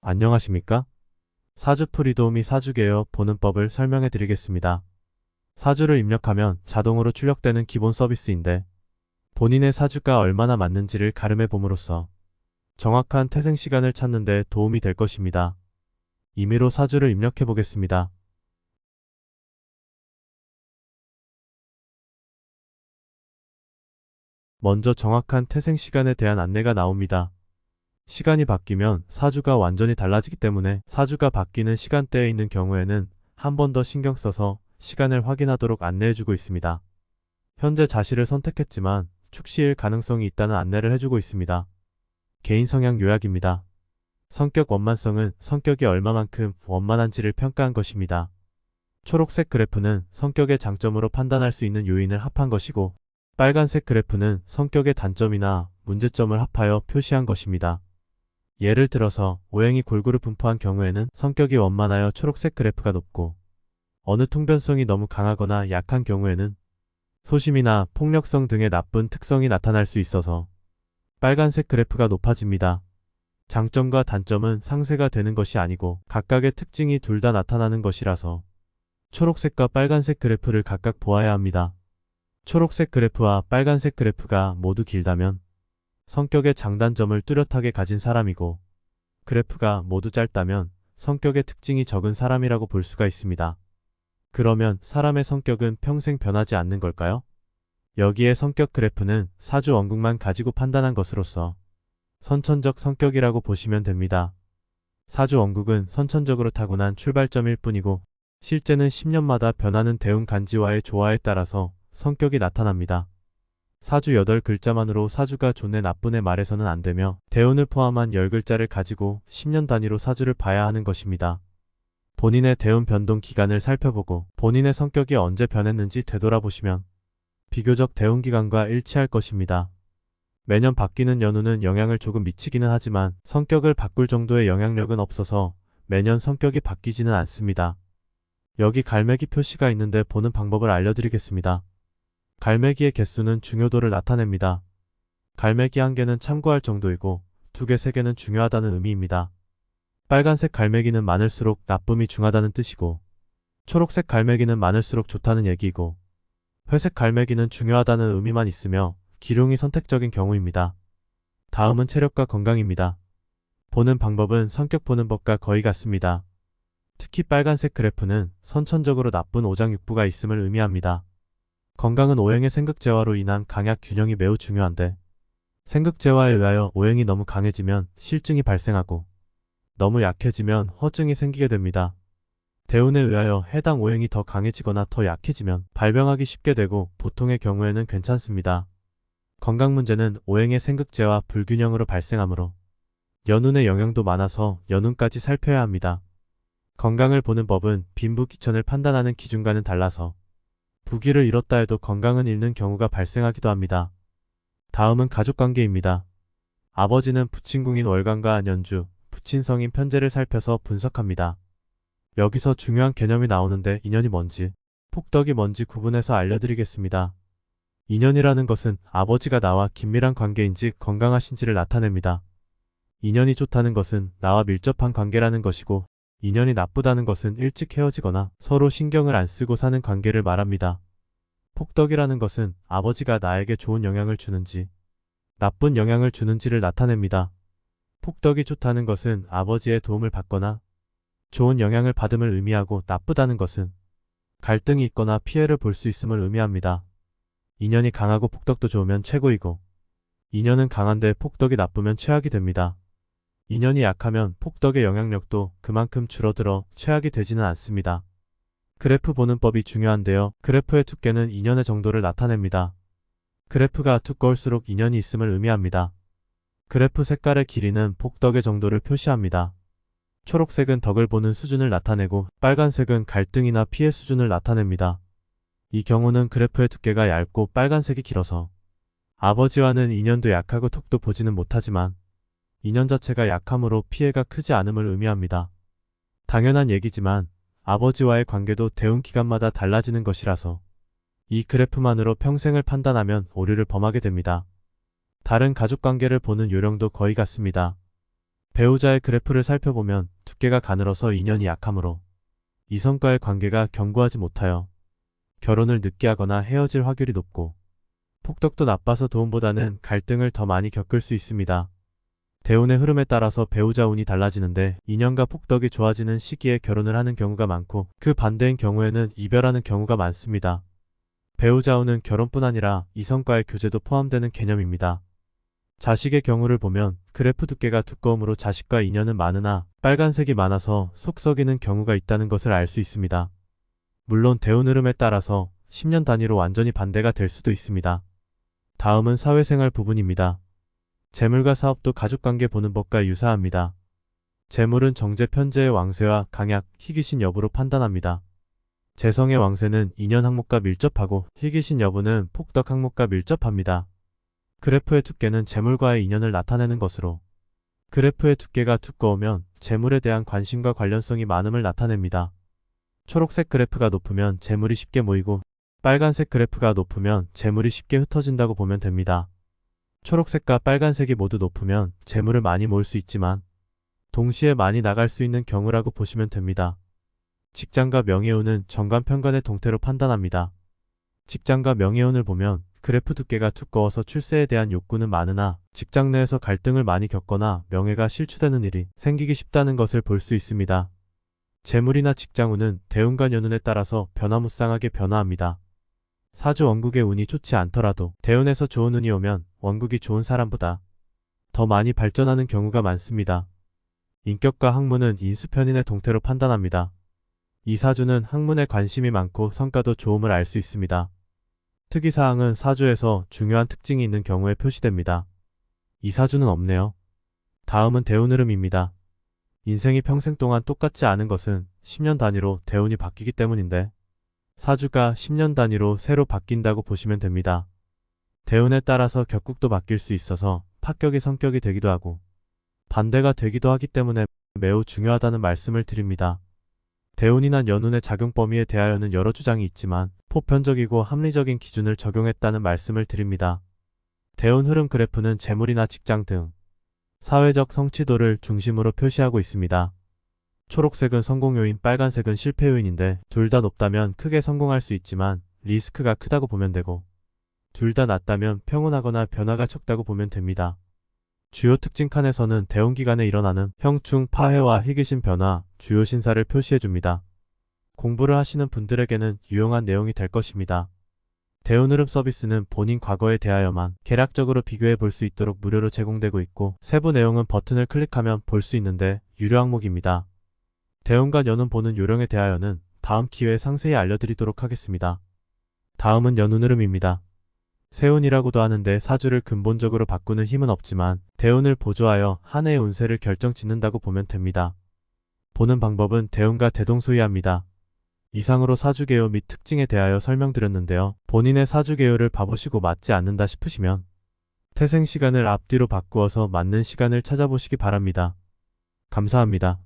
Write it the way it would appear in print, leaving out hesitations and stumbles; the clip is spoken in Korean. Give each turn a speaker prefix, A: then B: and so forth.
A: 안녕하십니까? 사주 프리도우미 사주개요 보는 법을 설명해 드리겠습니다. 사주를 입력하면 자동으로 출력되는 기본 서비스인데 본인의 사주가 얼마나 맞는지를 가름해 봄으로써 정확한 태생 시간을 찾는 데 도움이 될 것입니다. 임의로 사주를 입력해 보겠습니다. 먼저 정확한 태생 시간에 대한 안내가 나옵니다. 시간이 바뀌면 사주가 완전히 달라지기 때문에 사주가 바뀌는 시간대에 있는 경우에는 한 번 더 신경 써서 시간을 확인하도록 안내해주고 있습니다. 현재 자시를 선택했지만 축시일 가능성이 있다는 안내를 해주고 있습니다. 개인 성향 요약입니다. 성격 원만성은 성격이 얼마만큼 원만한지를 평가한 것입니다. 초록색 그래프는 성격의 장점으로 판단할 수 있는 요인을 합한 것이고 빨간색 그래프는 성격의 단점이나 문제점을 합하여 표시한 것입니다. 예를 들어서 오행이 골고루 분포한 경우에는 성격이 원만하여 초록색 그래프가 높고 어느 통변성이 너무 강하거나 약한 경우에는 소심이나 폭력성 등의 나쁜 특성이 나타날 수 있어서 빨간색 그래프가 높아집니다. 장점과 단점은 상쇄가 되는 것이 아니고 각각의 특징이 둘 다 나타나는 것이라서 초록색과 빨간색 그래프를 각각 보아야 합니다. 초록색 그래프와 빨간색 그래프가 모두 길다면 성격의 장단점을 뚜렷하게 가진 사람이고 그래프가 모두 짧다면 성격의 특징이 적은 사람이라고 볼 수가 있습니다. 그러면 사람의 성격은 평생 변하지 않는 걸까요? 여기에 성격 그래프는 사주 원국만 가지고 판단한 것으로서 선천적 성격이라고 보시면 됩니다. 사주 원국은 선천적으로 타고난 출발점일 뿐이고 실제는 10년마다 변하는 대운 간지와의 조화에 따라서 성격이 나타납니다. 사주 8글자만으로 사주가 좋네 나쁘네 말해서는 안되며 대운을 포함한 10글자를 가지고 10년 단위로 사주를 봐야 하는 것입니다. 본인의 대운 변동 기간을 살펴보고 본인의 성격이 언제 변했는지 되돌아보시면 비교적 대운 기간과 일치할 것입니다. 매년 바뀌는 연운은 영향을 조금 미치기는 하지만 성격을 바꿀 정도의 영향력은 없어서 매년 성격이 바뀌지는 않습니다. 여기 갈매기 표시가 있는데 보는 방법을 알려드리겠습니다. 갈매기의 개수는 중요도를 나타냅니다. 갈매기 1개는 참고할 정도이고 2개, 3개는 중요하다는 의미입니다. 빨간색 갈매기는 많을수록 나쁨이 중하다는 뜻이고 초록색 갈매기는 많을수록 좋다는 얘기이고 회색 갈매기는 중요하다는 의미만 있으며 기룡이 선택적인 경우입니다. 다음은 체력과 건강입니다. 보는 방법은 성격 보는 법과 거의 같습니다. 특히 빨간색 그래프는 선천적으로 나쁜 오장육부가 있음을 의미합니다. 건강은 오행의 생극재화로 인한 강약 균형이 매우 중요한데 생극재화에 의하여 오행이 너무 강해지면 실증이 발생하고 너무 약해지면 허증이 생기게 됩니다. 대운에 의하여 해당 오행이 더 강해지거나 더 약해지면 발병하기 쉽게 되고 보통의 경우에는 괜찮습니다. 건강 문제는 오행의 생극재화 불균형으로 발생하므로 연운의 영향도 많아서 연운까지 살펴야 합니다. 건강을 보는 법은 빈부귀천을 판단하는 기준과는 달라서 부기를 잃었다 해도 건강은 잃는 경우가 발생하기도 합니다. 다음은 가족관계입니다. 아버지는 부친궁인 월간과 안연주, 부친성인 편제를 살펴서 분석합니다. 여기서 중요한 개념이 나오는데 인연이 뭔지, 폭덕이 뭔지 구분해서 알려드리겠습니다. 인연이라는 것은 아버지가 나와 긴밀한 관계인지 건강하신지를 나타냅니다. 인연이 좋다는 것은 나와 밀접한 관계라는 것이고 인연이 나쁘다는 것은 일찍 헤어지거나 서로 신경을 안 쓰고 사는 관계를 말합니다. 폭덕이라는 것은 아버지가 나에게 좋은 영향을 주는지 나쁜 영향을 주는지를 나타냅니다. 폭덕이 좋다는 것은 아버지의 도움을 받거나 좋은 영향을 받음을 의미하고 나쁘다는 것은 갈등이 있거나 피해를 볼 수 있음을 의미합니다. 인연이 강하고 폭덕도 좋으면 최고이고 인연은 강한데 폭덕이 나쁘면 최악이 됩니다. 인연이 약하면 폭덕의 영향력도 그만큼 줄어들어 최악이 되지는 않습니다. 그래프 보는 법이 중요한데요. 그래프의 두께는 인연의 정도를 나타냅니다. 그래프가 두꺼울수록 인연이 있음을 의미합니다. 그래프 색깔의 길이는 폭덕의 정도를 표시합니다. 초록색은 덕을 보는 수준을 나타내고 빨간색은 갈등이나 피해 수준을 나타냅니다. 이 경우는 그래프의 두께가 얇고 빨간색이 길어서 아버지와는 인연도 약하고 톡도 보지는 못하지만 인연 자체가 약함으로 피해가 크지 않음을 의미합니다. 당연한 얘기지만 아버지와의 관계도 대운 기간마다 달라지는 것이라서 이 그래프만으로 평생을 판단하면 오류를 범하게 됩니다. 다른 가족관계를 보는 요령도 거의 같습니다. 배우자의 그래프를 살펴보면 두께가 가늘어서 인연이 약하므로 이성과의 관계가 견고하지 못하여 결혼을 늦게 하거나 헤어질 확률이 높고 폭덕도 나빠서 도움보다는 갈등을 더 많이 겪을 수 있습니다. 대운의 흐름에 따라서 배우자 운이 달라지는데 인연과 폭덕이 좋아지는 시기에 결혼을 하는 경우가 많고 그 반대인 경우에는 이별하는 경우가 많습니다. 배우자 운은 결혼뿐 아니라 이성과의 교제도 포함되는 개념입니다. 자식의 경우를 보면 그래프 두께가 두꺼움으로 자식과 인연은 많으나 빨간색이 많아서 속 썩이는 경우가 있다는 것을 알 수 있습니다. 물론 대운 흐름에 따라서 10년 단위로 완전히 반대가 될 수도 있습니다. 다음은 사회생활 부분입니다. 재물과 사업도 가족관계 보는 법과 유사합니다. 재물은 정제 편제의 왕세와 강약, 희귀신 여부로 판단합니다. 재성의 왕세는 인연 항목과 밀접하고 희귀신 여부는 폭덕 항목과 밀접합니다. 그래프의 두께는 재물과의 인연을 나타내는 것으로 그래프의 두께가 두꺼우면 재물에 대한 관심과 관련성이 많음을 나타냅니다. 초록색 그래프가 높으면 재물이 쉽게 모이고 빨간색 그래프가 높으면 재물이 쉽게 흩어진다고 보면 됩니다. 초록색과 빨간색이 모두 높으면 재물을 많이 모을 수 있지만 동시에 많이 나갈 수 있는 경우라고 보시면 됩니다. 직장과 명예운은 정관편관의 동태로 판단합니다. 직장과 명예운을 보면 그래프 두께가 두꺼워서 출세에 대한 욕구는 많으나 직장 내에서 갈등을 많이 겪거나 명예가 실추되는 일이 생기기 쉽다는 것을 볼 수 있습니다. 재물이나 직장운은 대운과 연운에 따라서 변화무쌍하게 변화합니다. 사주 원국의 운이 좋지 않더라도 대운에서 좋은 운이 오면 원국이 좋은 사람보다 더 많이 발전하는 경우가 많습니다. 인격과 학문은 인수편인의 동태로 판단합니다. 이 사주는 학문에 관심이 많고 성과도 좋음을 알 수 있습니다. 특이사항은 사주에서 중요한 특징이 있는 경우에 표시됩니다. 이 사주는 없네요. 다음은 대운 흐름입니다. 인생이 평생 동안 똑같지 않은 것은 10년 단위로 대운이 바뀌기 때문인데 사주가 10년 단위로 새로 바뀐다고 보시면 됩니다. 대운에 따라서 격국도 바뀔 수 있어서 파격의 성격이 되기도 하고 반대가 되기도 하기 때문에 매우 중요하다는 말씀을 드립니다. 대운이나 연운의 작용 범위에 대하여는 여러 주장이 있지만 보편적이고 합리적인 기준을 적용했다는 말씀을 드립니다. 대운 흐름 그래프는 재물이나 직장 등 사회적 성취도를 중심으로 표시하고 있습니다. 초록색은 성공 요인, 빨간색은 실패 요인인데 둘 다 높다면 크게 성공할 수 있지만 리스크가 크다고 보면 되고 둘 다 낮다면 평온하거나 변화가 적다고 보면 됩니다. 주요 특징 칸에서는 대운 기간에 일어나는 형충, 파해와 희귀신 변화, 주요 신사를 표시해줍니다. 공부를 하시는 분들에게는 유용한 내용이 될 것입니다. 대운 흐름 서비스는 본인 과거에 대하여만 개략적으로 비교해 볼 수 있도록 무료로 제공되고 있고 세부 내용은 버튼을 클릭하면 볼 수 있는데 유료 항목입니다. 대운과 연운 보는 요령에 대하여는 다음 기회에 상세히 알려드리도록 하겠습니다. 다음은 연운 흐름입니다. 세운이라고도 하는데 사주를 근본적으로 바꾸는 힘은 없지만 대운을 보조하여 한 해의 운세를 결정짓는다고 보면 됩니다. 보는 방법은 대운과 대동소이합니다. 이상으로 사주개요 및 특징에 대하여 설명드렸는데요. 본인의 사주개요를 봐보시고 맞지 않는다 싶으시면 태생 시간을 앞뒤로 바꾸어서 맞는 시간을 찾아보시기 바랍니다. 감사합니다.